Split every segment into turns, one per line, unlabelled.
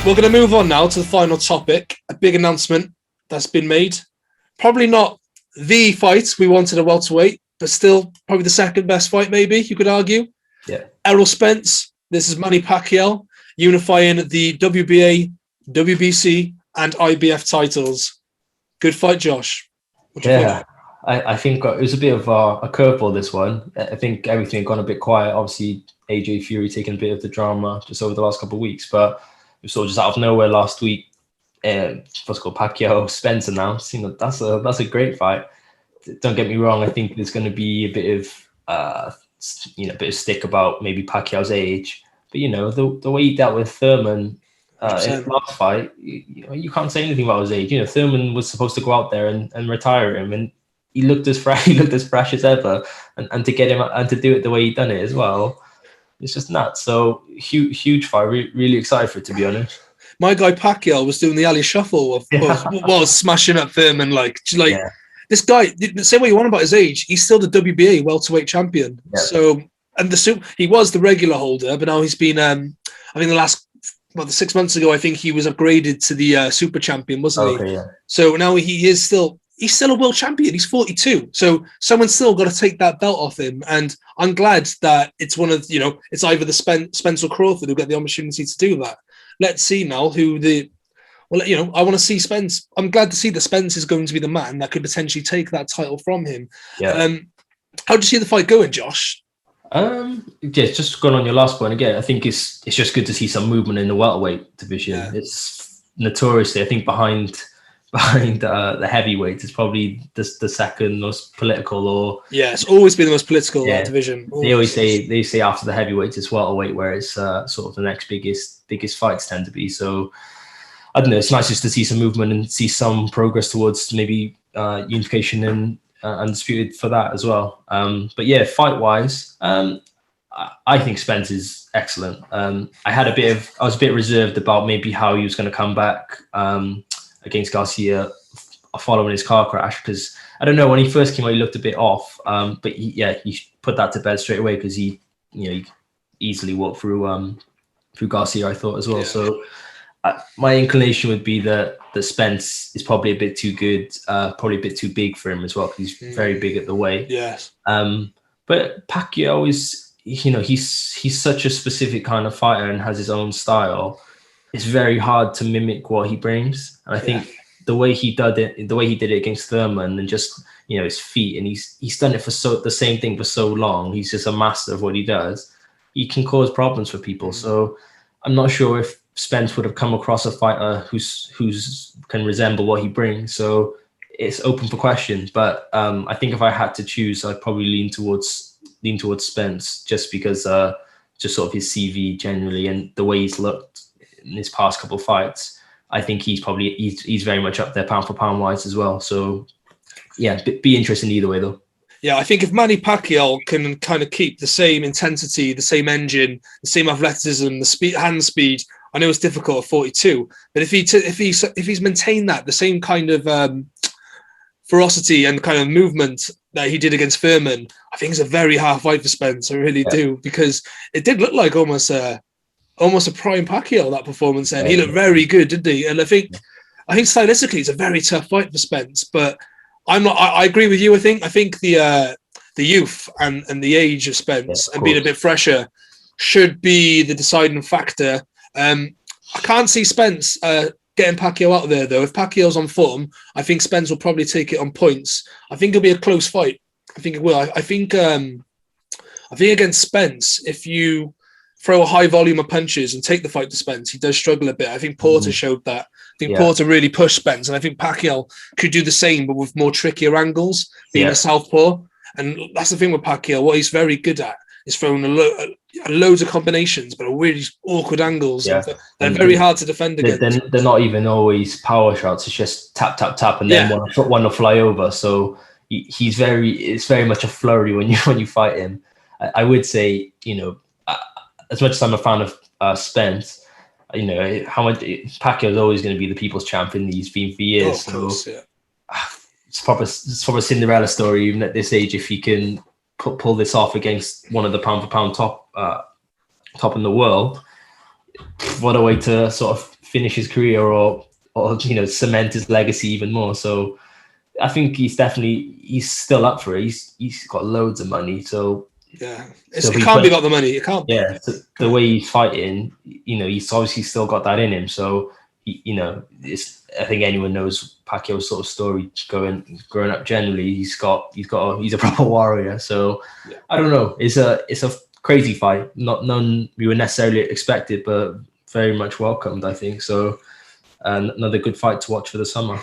We're going to move on now to the final topic, a big announcement that's been made. Probably not the fight we wanted at welterweight, but still probably the second best fight, maybe, you could argue.
Yeah.
Errol Spence, this is Manny Pacquiao, unifying the WBA, WBC, and IBF titles. Good fight, Josh. What do you think?
I think it was a bit of a curveball, this one. I think everything had gone a bit quiet. Obviously, AJ Fury taking a bit of the drama just over the last couple of weeks, but we saw just out of nowhere last week, what's called Pacquiao Spence announced. That's a great fight. Don't get me wrong. I think there's going to be a bit of stick about maybe Pacquiao's age, but the way he dealt with Thurman in the last fight, you can't say anything about his age. Thurman was supposed to go out there and retire him, and he looked as fresh as ever, and to get him and to do it the way he done it as well, it's just nuts. So huge fight. Really excited for it, to be honest.
My guy Pacquiao was doing the alley shuffle, was smashing up Thurman This guy. The same way you want about his age, he's still the WBA welterweight champion. Yeah. So he was the regular holder, but now he's been. I think the last 6 months ago, I think he was upgraded to the super champion, wasn't he? Yeah. So now he's still a world champion. He's 42. So someone's still got to take that belt off him. And I'm glad that it's one of, it's either the Spence or Crawford who get the opportunity to do that. Let's see now I want to see Spence. I'm glad to see that Spence is going to be the man that could potentially take that title from him.
Yeah.
How do you see the fight going, Josh?
Just going on your last point again, I think it's just good to see some movement in the welterweight division. Yeah. It's notoriously, I think, behind the heavyweight is probably the second most political,
it's always been the most political division.
Always. They say after the heavyweight it's welterweight, where it's sort of the next biggest fights tend to be. So I don't know, it's nice just to see some movement and see some progress towards maybe unification and undisputed for that as well. But yeah, fight wise, I think Spence is excellent. I was a bit reserved about maybe how he was going to come back against Garcia following his car crash, because I don't know, when he first came out he looked a bit off, but he put that to bed straight away, because he easily walked through Garcia, I thought, as well. So my inclination would be that Spence is probably a bit too good, probably a bit too big for him as well, because he's very big at the weight.
Yes.
But Pacquiao is, he's such a specific kind of fighter and has his own style. It's very hard to mimic what he brings, and I think the way he did it against Thurman, and just his feet, and he's done it for the same thing for so long. He's just a master of what he does. He can cause problems for people. So I'm not sure if Spence would have come across a fighter who's can resemble what he brings. So it's open for question. But I think if I had to choose, I'd probably lean towards Spence, just because just sort of his CV generally and the way he's looked in his past couple of fights. I think he's very much up there pound for pound wise as well. So yeah, be interesting either way though.
Yeah, I think if Manny Pacquiao can kind of keep the same intensity, the same engine, the same athleticism, the speed, hand speed. I know it's difficult at 42, but if he's maintained the same kind of ferocity and kind of movement that he did against Thurman, I think it's a very hard fight for Spence. I really do, because it did look like almost a prime Pacquiao, that performance. And he looked very good, didn't he? And I think stylistically it's a very tough fight for Spence. But I agree with you. I think the youth and the age of Spence and being a bit fresher should be the deciding factor. I can't see Spence getting Pacquiao out of there, though. If Pacquiao's on form, I think Spence will probably take it on points. I think it'll be a close fight. I think it will. I think against Spence, if you throw a high volume of punches and take the fight to Spence, he does struggle a bit. I think Porter showed that. I think Porter really pushed Spence, and I think Pacquiao could do the same, but with more trickier angles, being a southpaw. And that's the thing with Pacquiao. What he's very good at is throwing loads of combinations, but really awkward angles. Yeah. They're very hard to defend against.
They're not even always power shots. It's just tap, tap, tap, and then one will fly over. So it's very much a flurry when you fight him. I would say, as much as I'm a fan of Spence, how much Pacquiao is always going to be the people's champion. He's been for years.
Oh, of course,
It's probably a Cinderella story, even at this age, if he can pull this off against one of the pound for pound top in the world. What a way to sort of finish his career or cement his legacy even more. So I think he's still up for it. He's got loads of money, so
yeah, it can't be about the money. It can't be.
Yeah, so the way he's fighting, he's obviously still got that in him. So I think anyone knows Pacquiao's sort of story growing up. Generally, he's a proper warrior. So yeah. I don't know. It's a crazy fight. None we were necessarily expected, but very much welcomed, I think. So another good fight to watch for the summer.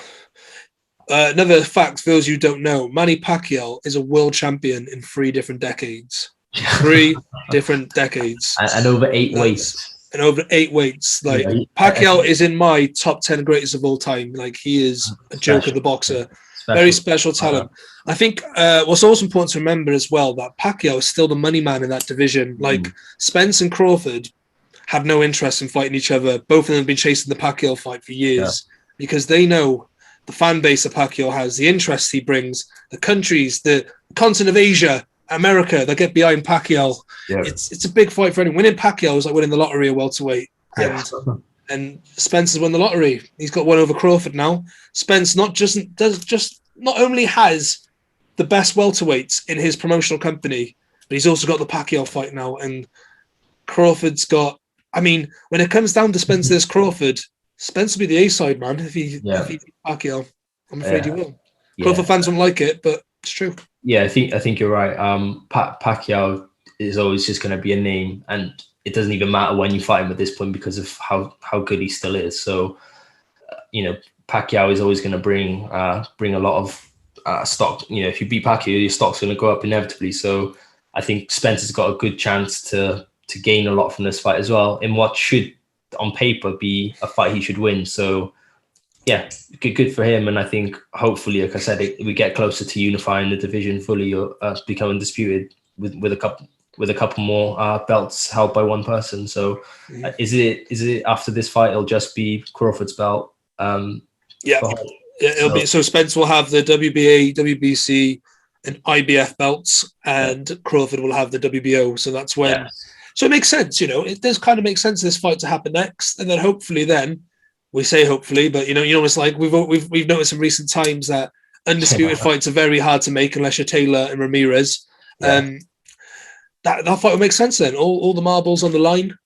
Another fact for those you don't know, Manny Pacquiao is a world champion in 3 different decades. 3 different decades.
And over 8 weights.
And over 8 weights. Like, Pacquiao is in my top 10 greatest of all time. Like, he is a joke of the boxer. Very special talent. I think what's also important to remember as well, that Pacquiao is still the money man in that division. Like, Spence and Crawford had no interest in fighting each other. Both of them have been chasing the Pacquiao fight for years because they know the fan base that Pacquiao has, the interest he brings, the countries, the continent of Asia, America, that get behind Pacquiao. Yeah. It's a big fight for anyone. Winning Pacquiao is like winning the lottery at welterweight. And Spence has won the lottery. He's got one over Crawford now. Spence not only has the best welterweights in his promotional company, but he's also got the Pacquiao fight now. And Crawford's got, I mean, when it comes down to Spence versus Crawford, Spence will be the A-side, man, if he beats Pacquiao. I'm afraid he will. Crawford fans won't like it, but it's true.
Yeah, I think you're right. Pacquiao is always just going to be a name, and it doesn't even matter when you fight him at this point because of how good he still is. So, Pacquiao is always going to bring a lot of stock. If you beat Pacquiao, your stock's going to go up inevitably. So, I think Spencer's got a good chance to gain a lot from this fight as well, in what should, on paper, be a fight he should win. So yeah, good for him. And I think hopefully, like I said, we get closer to unifying the division fully or become undisputed with a couple more belts held by one person. So is it after this fight it'll just be Crawford's belt?
It'll be, so Spence will have the WBA, WBC and IBF belts, and Crawford will have the WBO. So that's when so it makes sense, it does kind of make sense this fight to happen next. And then hopefully we say hopefully, but it's like we've noticed in recent times that undisputed fights are very hard to make unless you're Taylor and Ramirez. That fight will make sense then. All the marbles on the line.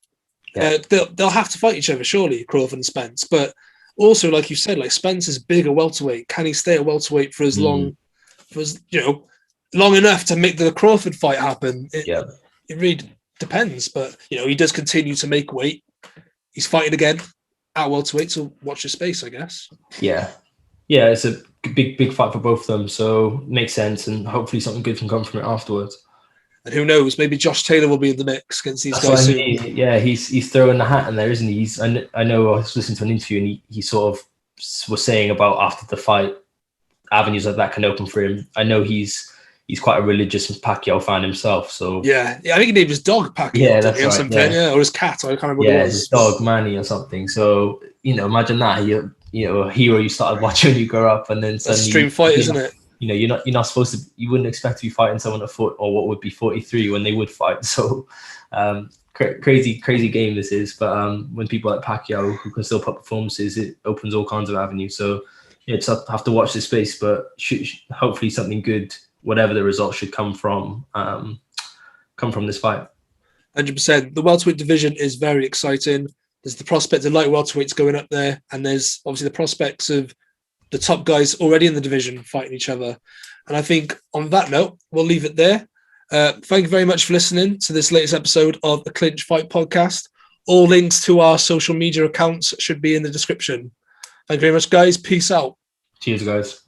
They'll have to fight each other, surely, Crawford and Spence. But also, like you said, like Spence is bigger welterweight. Can he stay at welterweight for as long, long enough to make the Crawford fight happen? It really depends, but he does continue to make weight. He's fighting again at welterweight, so watch his space, I guess.
Yeah, it's a big fight for both of them, so makes sense, and hopefully something good can come from it afterwards.
And who knows, maybe Josh Taylor will be in the mix against these guys soon.
He's throwing the hat in there, isn't he? I know I was listening to an interview and he sort of was saying about after the fight, avenues like that can open for him. I know he's quite a religious Pacquiao fan himself, so I think he named his dog Pacquiao, that's right,
something, or his cat. I can't remember what it was.
His dog Manny or something. So imagine that a hero you started watching when you grow up, and then suddenly
extreme fight, isn't it?
You're not supposed to. You wouldn't expect to be fighting someone at foot or what would be 43 when they would fight. So crazy game this is. But when people like Pacquiao who can still put performances, it opens all kinds of avenues. So just have to watch this space, but hopefully something good, whatever the result, should come from this fight.
100%. The welterweight division is very exciting. There's the prospect of light welterweights going up there, and there's obviously the prospects of the top guys already in the division fighting each other. And I think on that note, we'll leave it there. Thank you very much for listening to this latest episode of the Clinch Fight Podcast. All links to our social media accounts should be in the description. Thank you very much, guys. Peace out.
Cheers, guys.